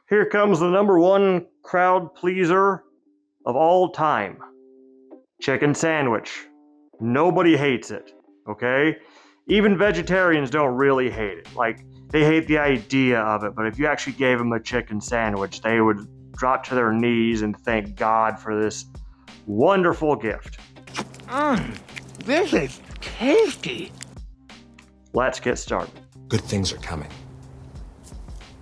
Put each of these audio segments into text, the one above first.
Here comes the #1 crowd pleaser of all time. Chicken sandwich. Nobody hates it, okay? Even vegetarians don't really hate it. Like, they hate the idea of it, but if you actually gave them a chicken sandwich, they would drop to their knees and thank God for this wonderful gift. This is tasty. Let's get started. Good things are coming.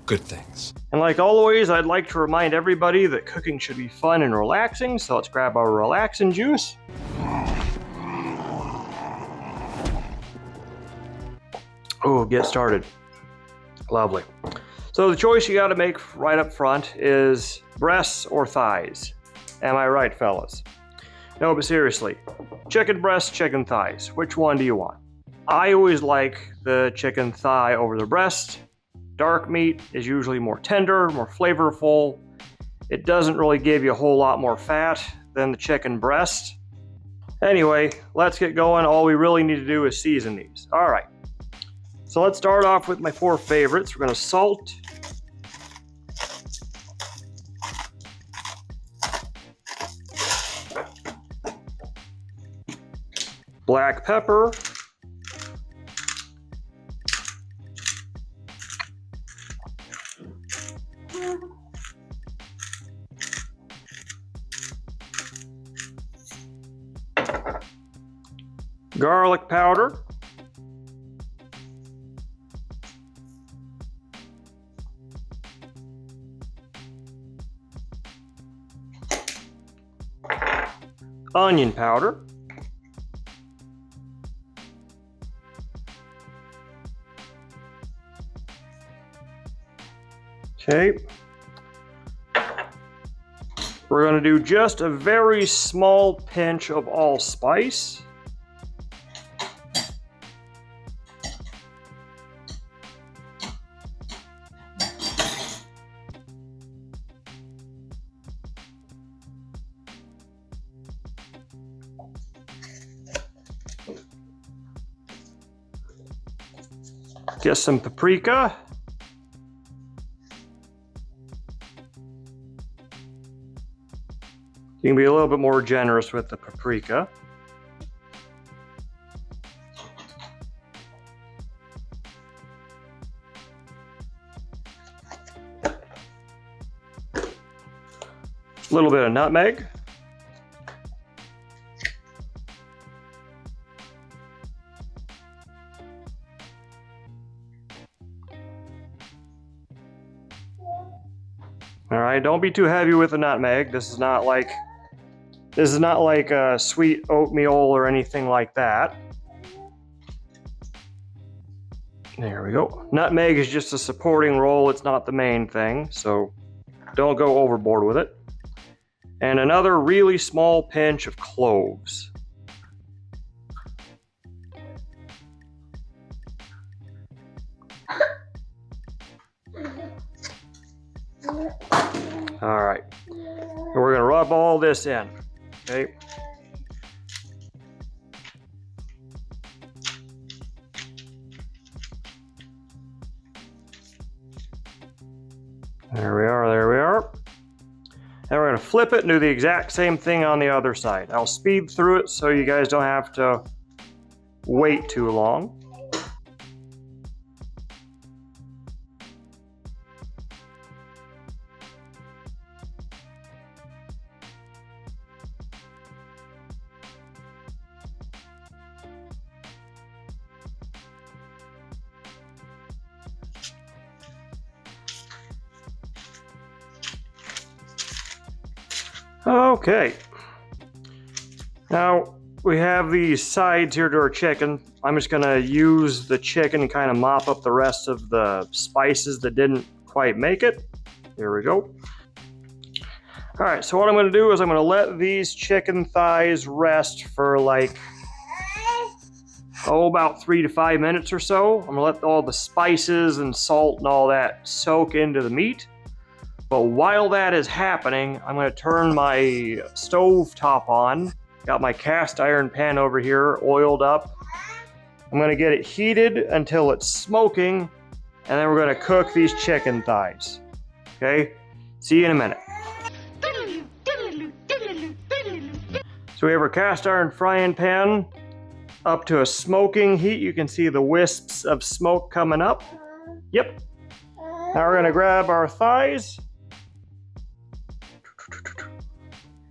Good things. And like always, I'd like to remind everybody that cooking should be fun and relaxing, so let's grab our relaxing juice. Oh, get started. Lovely. So the choice you gotta make right up front is breasts or thighs. Am I right, fellas? No, but seriously, chicken breasts, chicken thighs, which one do you want? I always like the chicken thigh over the breast. Dark meat is usually more tender, more flavorful. It doesn't really give you a whole lot more fat than the chicken breast. Anyway, let's get going. All we really need to do is season these. All right. So let's start off with my 4 favorites. We're gonna salt, black pepper, garlic powder, onion powder, okay. We're going to do just a very small pinch of allspice. Get some paprika. You can be a little bit more generous with the paprika. A little bit of nutmeg. All right, don't be too heavy with the nutmeg. This is not like sweet oatmeal or anything like that. There we go. Nutmeg is just a supporting role. It's not the main thing, so don't go overboard with it. And another really small pinch of cloves. All right, and we're gonna rub all this in, okay? There we are, there we are. And we're gonna flip it and do the exact same thing on the other side. I'll speed through it so you guys don't have to wait too long. Okay, now we have these sides here to our chicken. I'm just gonna use the chicken and kind of mop up the rest of the spices that didn't quite make it. Here we go. All right, so what I'm gonna do is I'm gonna let these chicken thighs rest for like, about 3 to 5 minutes or so. I'm gonna let all the spices and salt and all that soak into the meat. But while that is happening, I'm going to turn my stove top on. Got my cast iron pan over here, oiled up. I'm going to get it heated until it's smoking, and then we're going to cook these chicken thighs. Okay, see you in a minute. So we have our cast iron frying pan up to a smoking heat. You can see the wisps of smoke coming up. Yep. Now we're gonna grab our thighs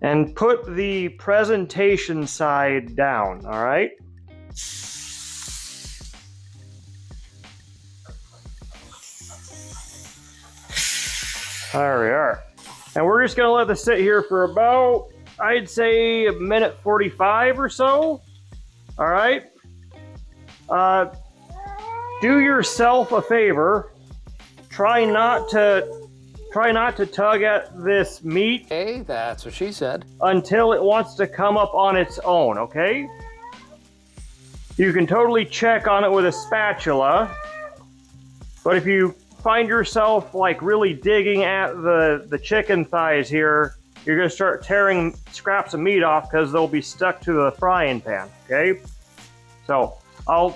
and put the presentation side down, all right? There we are. And we're just gonna let this sit here for about, I'd say, a minute 45 or so. All right. Do yourself a favor. Try not to tug at this meat. Hey, that's what she said. Until it wants to come up on its own, okay? You can totally check on it with a spatula, but if you find yourself like really digging at the chicken thighs here, you're gonna start tearing scraps of meat off because they'll be stuck to the frying pan, okay? So I'm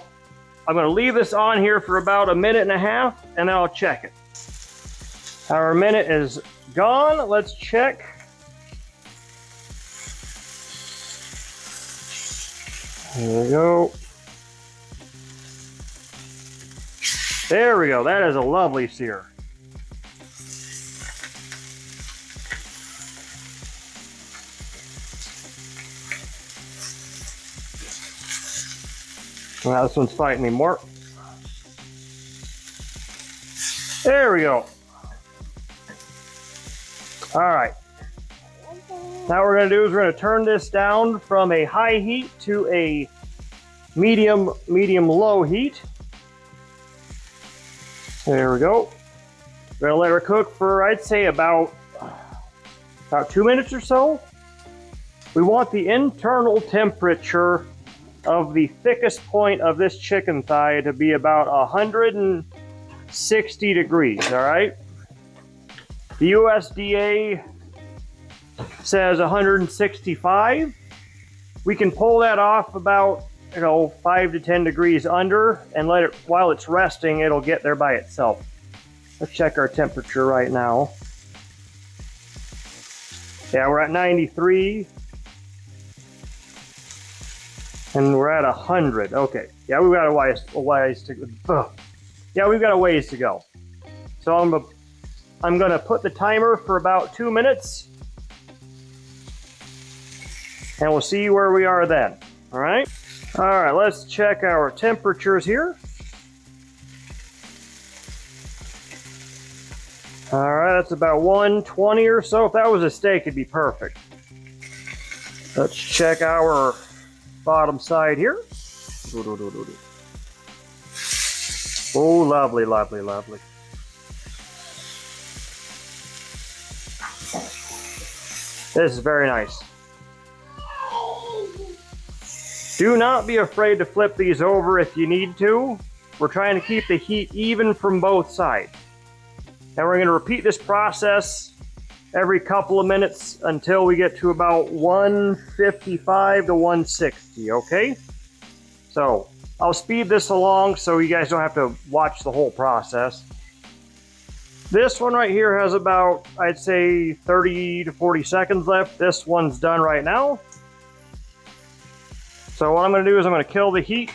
gonna leave this on here for about a minute and a half, and then I'll check it. Our minute is gone. Let's check. There we go. There we go. That is a lovely sear. Now this one's fighting me more. There we go. All right. Now what we're going to do is we're going to turn this down from a high heat to a medium-low heat. There we go. We're going to let her cook for, I'd say, about 2 minutes or so. We want the internal temperature of the thickest point of this chicken thigh to be about 160 degrees, all right? The USDA says 165. We can pull that off about, 5 to 10 degrees under and let it, while it's resting, it'll get there by itself. Let's check our temperature right now. Yeah, we're at 93. And we're at 100. Okay. Yeah, we've got a ways to go. Yeah, we've got a ways to go. So I'm gonna put the timer for about 2 minutes, and we'll see where we are then. All right. All right. Let's check our temperatures here. All right. That's about 120 or so. If that was a steak, it'd be perfect. Let's check our bottom side here. Oh, lovely, lovely, lovely. This is very nice. Do not be afraid to flip these over if you need to. We're trying to keep the heat even from both sides. And we're going to repeat this process every couple of minutes until we get to about 155 to 160, okay? So I'll speed this along so you guys don't have to watch the whole process. This one right here has about, I'd say, 30 to 40 seconds left. This one's done right now. So what I'm going to do is I'm going to kill the heat.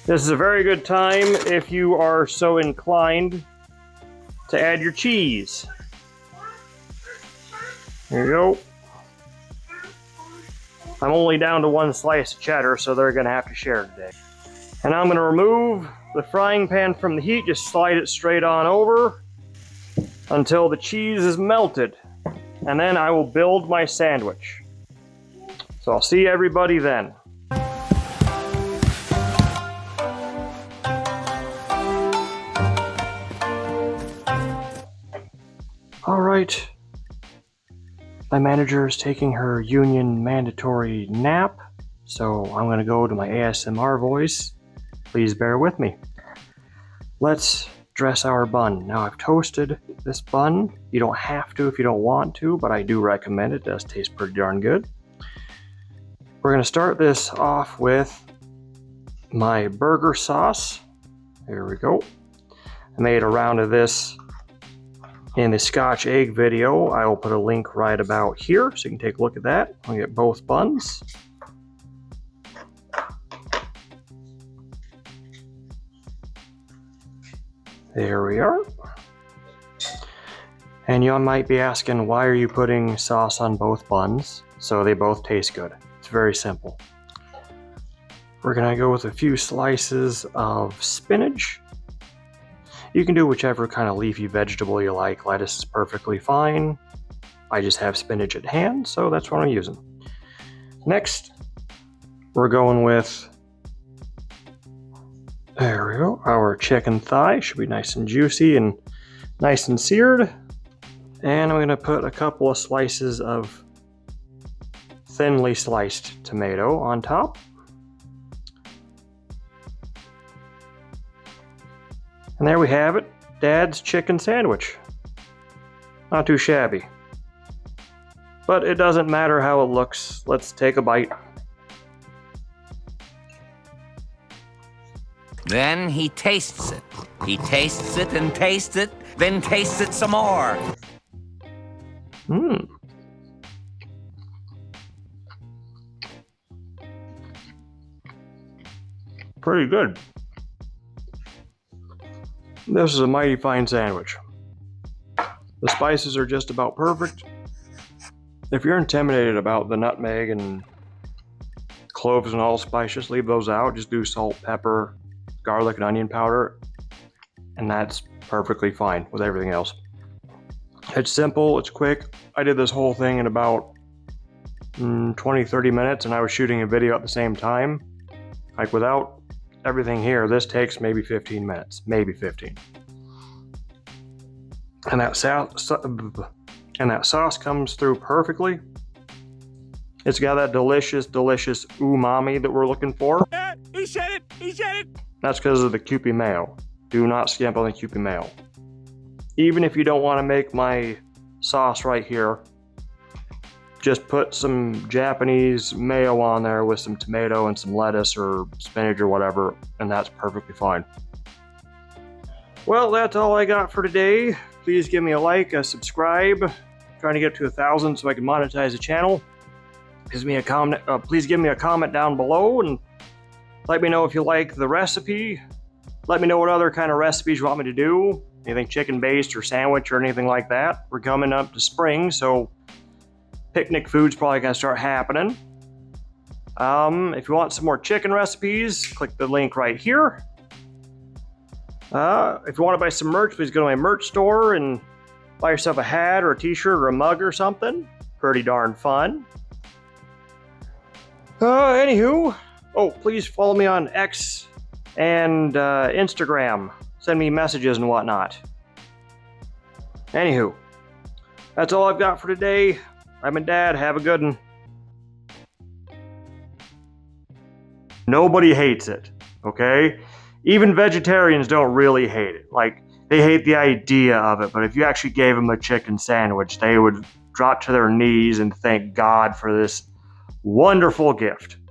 This is a very good time if you are so inclined to add your cheese. There you go. I'm only down to 1 slice of cheddar, so they're going to have to share today. And I'm going to remove the frying pan from the heat, just slide it straight on over until the cheese is melted. And then I will build my sandwich. So I'll see everybody then. All right. My manager is taking her union mandatory nap, so I'm going to go to my ASMR voice. Please bear with me. Let's dress our bun. Now I've toasted this bun. You don't have to if you don't want to, but I do recommend it. It does taste pretty darn good. We're going to start this off with my burger sauce. There we go. I made a round of this in the Scotch egg video. I will put a link right about here so you can take a look at that. I'll get both buns. There we are. And you might be asking, why are you putting sauce on both buns so they both taste good? It's very simple. We're gonna go with a few slices of spinach. You can do whichever kind of leafy vegetable you like. Lettuce is perfectly fine. I just have spinach at hand, so that's what I'm using. Next, we're going with, there we go, our chicken thigh. Should be nice and juicy and nice and seared. And I'm gonna put a couple of slices of thinly sliced tomato on top. And there we have it, Dad's chicken sandwich. Not too shabby. But it doesn't matter how it looks. Let's take a bite. Then he tastes it. He tastes it and tastes it, then tastes it some more. Mmm. Pretty good. This is a mighty fine sandwich. The spices are just about perfect. If you're intimidated about the nutmeg and cloves and allspice, just leave those out. Just do salt, pepper, garlic, and onion powder, and that's perfectly fine with everything else. It's simple, it's quick. I did this whole thing in about 20-30 minutes, and I was shooting a video at the same time. Like, without everything here, this takes maybe 15 minutes, maybe 15. And that sauce comes through perfectly. It's got that delicious, delicious umami that we're looking for. He said it! He said it! That's because of the Kewpie Mayo. Do not skimp on the Kewpie Mayo. Even if you don't want to make my sauce right here, just put some Japanese mayo on there with some tomato and some lettuce or spinach or whatever, and that's perfectly fine. Well, that's all I got for today. Please give me a like, a subscribe. I'm trying to get to 1,000 so I can monetize the channel. Please give me a comment down below and let me know if you like the recipe. Let me know what other kind of recipes you want me to do. Anything chicken-based or sandwich or anything like that. We're coming up to spring, so picnic food's probably gonna start happening. If you want some more chicken recipes, click the link right here. If you want to buy some merch, please go to my merch store and buy yourself a hat or a t-shirt or a mug or something. Pretty darn fun. Anywho, please follow me on X and Instagram. Send me messages and whatnot. Anywho, that's all I've got for today. I'm a dad. Have a good one. Nobody hates it, okay? Even vegetarians don't really hate it. Like, they hate the idea of it, but if you actually gave them a chicken sandwich, they would drop to their knees and thank God for this wonderful gift.